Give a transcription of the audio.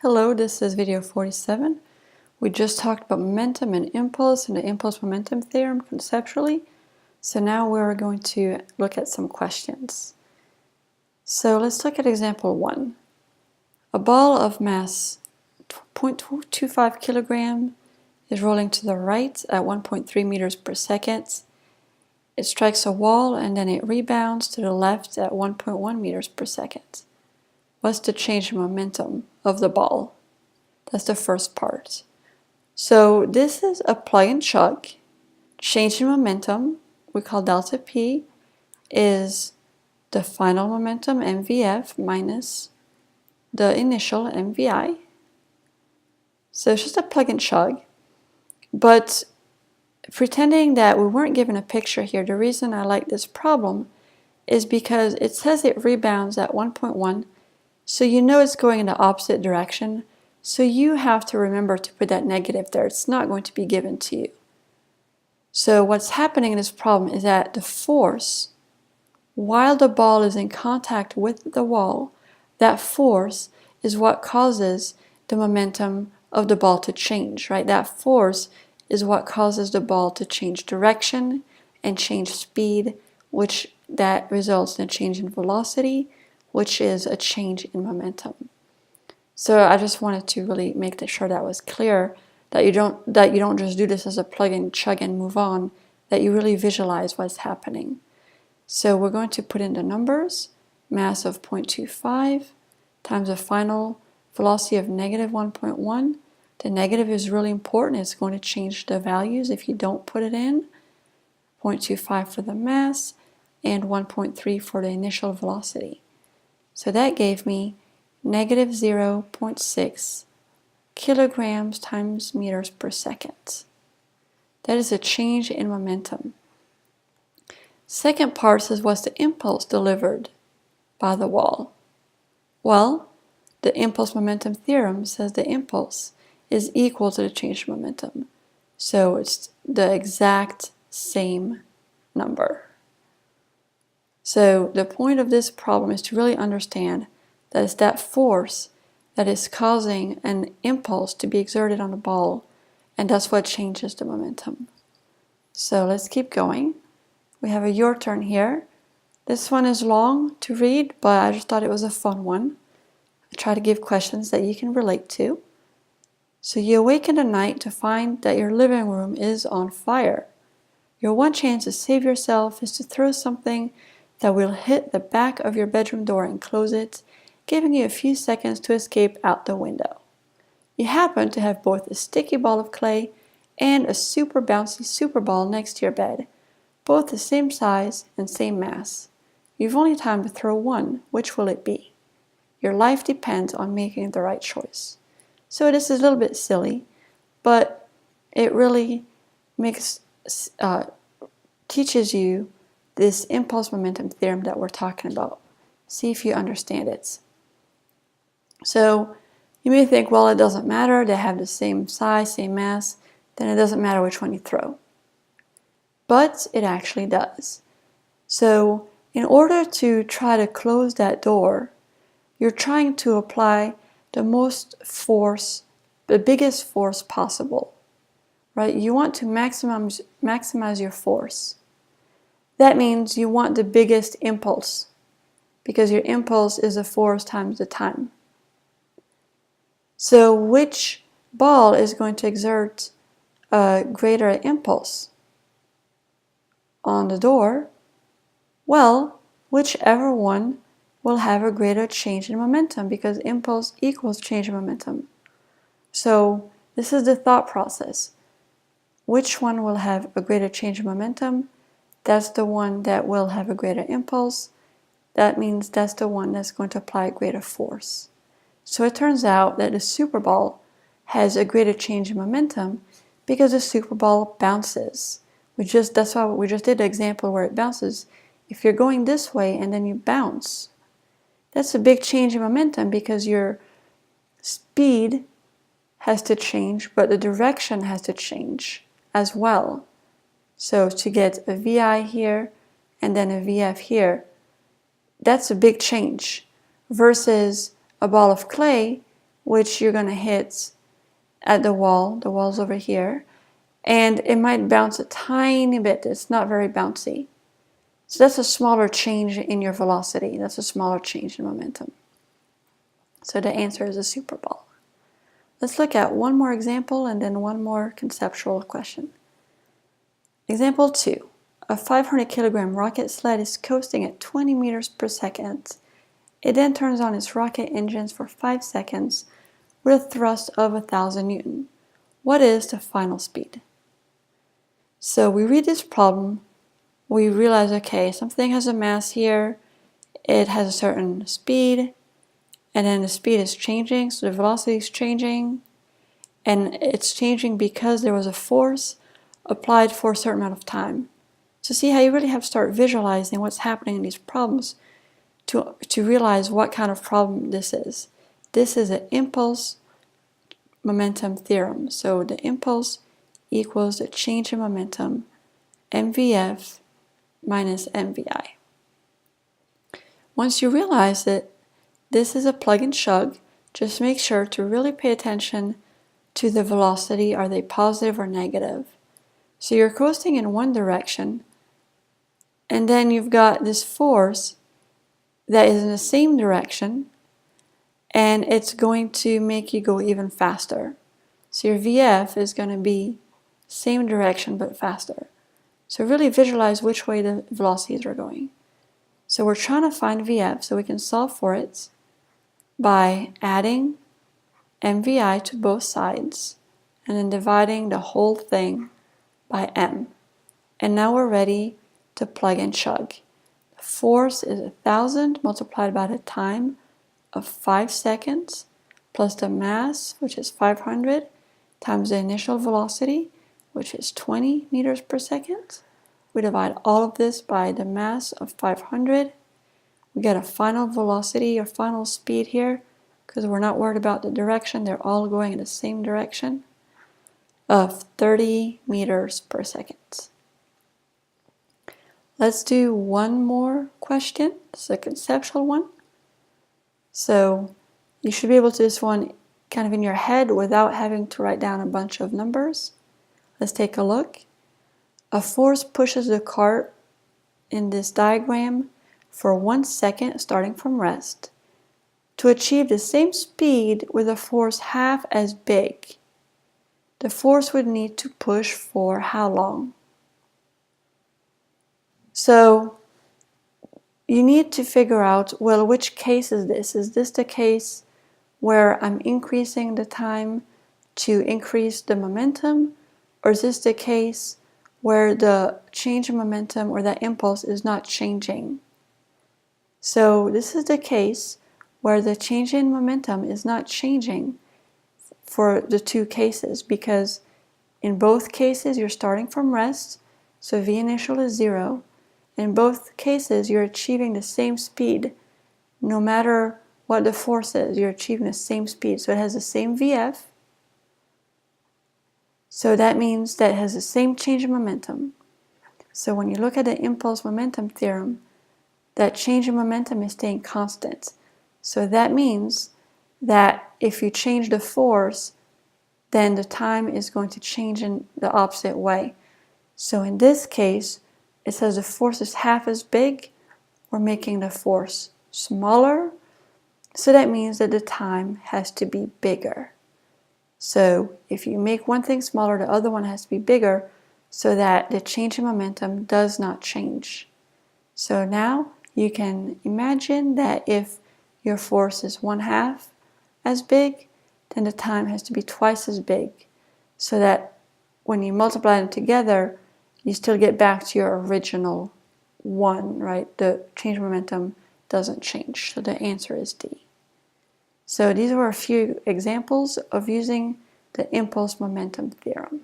Hello, this is video 47. We just talked about momentum and impulse and the impulse-momentum theorem conceptually. So now we're going to look at some questions. So let's look at example 1. A ball of mass 0.25 kilogram is rolling to the right at 1.3 meters per second. It strikes a wall and then it rebounds to the left at 1.1 meters per second. What's the change in momentum of the ball? That's the first part. So this is a plug and chug. Change in momentum, we call delta P, is the final momentum mvf minus the initial mvi. So it's just a plug and chug. But pretending that we weren't given a picture here, the reason I like this problem is because it says it rebounds at 1.1, so you know it's going in the opposite direction. So you have to remember to put that negative there. It's not going to be given to you. So what's happening in this problem is that the force, while the ball is in contact with the wall, that force is what causes the momentum of the ball to change, right? That force is what causes the ball to change direction and change speed, which that results in a change in velocity, which is a change in momentum. So I just wanted to really make sure that was clear, that you don't just do this as a plug and chug and move on, that you really visualize what's happening. So we're going to put in the numbers, mass of 0.25 times a final velocity of negative 1.1. The negative is really important. It's going to change the values if you don't put it in. 0.25 for the mass and 1.3 for the initial velocity. So that gave me negative 0.6 kilograms times meters per second. That is a change in momentum. Second part says, what's the impulse delivered by the wall? Well, the impulse-momentum theorem says the impulse is equal to the change in momentum. So it's the exact same number. So the point of this problem is to really understand that it's that force that is causing an impulse to be exerted on the ball, and that's what changes the momentum. So let's keep going. We have a your turn here. This one is long to read, but I just thought it was a fun one. I try to give questions that you can relate to. So you awake in the night to find that your living room is on fire. Your one chance to save yourself is to throw something that will hit the back of your bedroom door and close it, giving you a few seconds to escape out the window. You happen to have both a sticky ball of clay and a super bouncy super ball next to your bed, both the same size and same mass. You've only time to throw one. Which will it be? Your life depends on making the right choice. So this is a little bit silly, but it really teaches you this impulse-momentum theorem that we're talking about. See if you understand it. So you may think, well, it doesn't matter, they have the same size, same mass, then it doesn't matter which one you throw. But it actually does. So in order to try to close that door, you're trying to apply the most force, the biggest force possible, right? You want to maximize your force. That means you want the biggest impulse, because your impulse is the force times the time. So which ball is going to exert a greater impulse on the door? Well, whichever one will have a greater change in momentum, because impulse equals change in momentum. So this is the thought process. Which one will have a greater change in momentum? That's the one that will have a greater impulse. That means that's the one that's going to apply greater force. So it turns out that the super ball has a greater change in momentum because the super ball bounces. That's why we just did the example where it bounces. If you're going this way and then you bounce, that's a big change in momentum because your speed has to change, but the direction has to change as well. So to get a VI here and then a VF here, that's a big change versus a ball of clay which you're going to hit at the wall's over here, and it might bounce a tiny bit. It's not very bouncy. So that's a smaller change in your velocity. That's a smaller change in momentum. So the answer is a superball. Let's look at one more example and then one more conceptual question. Example 2. A 500 kilogram rocket sled is coasting at 20 meters per second. It then turns on its rocket engines for 5 seconds with a thrust of 1,000 Newton. What is the final speed? So we read this problem, we realize, okay, something has a mass here, it has a certain speed, and then the speed is changing, so the velocity is changing, and it's changing because there was a force applied for a certain amount of time. So see how you really have to start visualizing what's happening in these problems to realize what kind of problem this is. This is an impulse momentum theorem. So the impulse equals the change in momentum, mvf minus mvi. Once you realize that this is a plug and chug, just make sure to really pay attention to the velocity. Are they positive or negative? So you're coasting in one direction, and then you've got this force that is in the same direction, and it's going to make you go even faster. So your VF is going to be same direction but faster. So really visualize which way the velocities are going. So we're trying to find VF, so we can solve for it by adding mvi to both sides and then dividing the whole thing by m. And now we're ready to plug and chug. The force is 1,000 multiplied by the time of 5 seconds plus the mass, which is 500, times the initial velocity, which is 20 meters per second. We divide all of this by the mass of 500. We get a final velocity or final speed here, because we're not worried about the direction, they're all going in the same direction, of 30 meters per second. Let's do one more question. It's a conceptual one. So you should be able to do this one kind of in your head without having to write down a bunch of numbers. Let's take a look. A force pushes the cart in this diagram for 1 second starting from rest. To achieve the same speed with a force half as big, the force would need to push for how long? So you need to figure out, well, which case is this? Is this the case where I'm increasing the time to increase the momentum? Or is this the case where the change in momentum or that impulse is not changing? So this is the case where the change in momentum is not changing for the two cases, because in both cases you're starting from rest, so V initial is 0. In both cases you're achieving the same speed. No matter what the force is, you're achieving the same speed. So it has the same VF. So that means that it has the same change in momentum. So when you look at the impulse momentum theorem, that change in momentum is staying constant. So that means that if you change the force, then the time is going to change in the opposite way. So in this case, it says the force is half as big. We're making the force smaller. So that means that the time has to be bigger. So if you make one thing smaller, the other one has to be bigger so that the change in momentum does not change. So now you can imagine that if your force is 1/2 as big, then the time has to be twice as big, so that when you multiply them together, you still get back to your original 1, right? The change in momentum doesn't change, so the answer is D. So these were a few examples of using the impulse momentum theorem.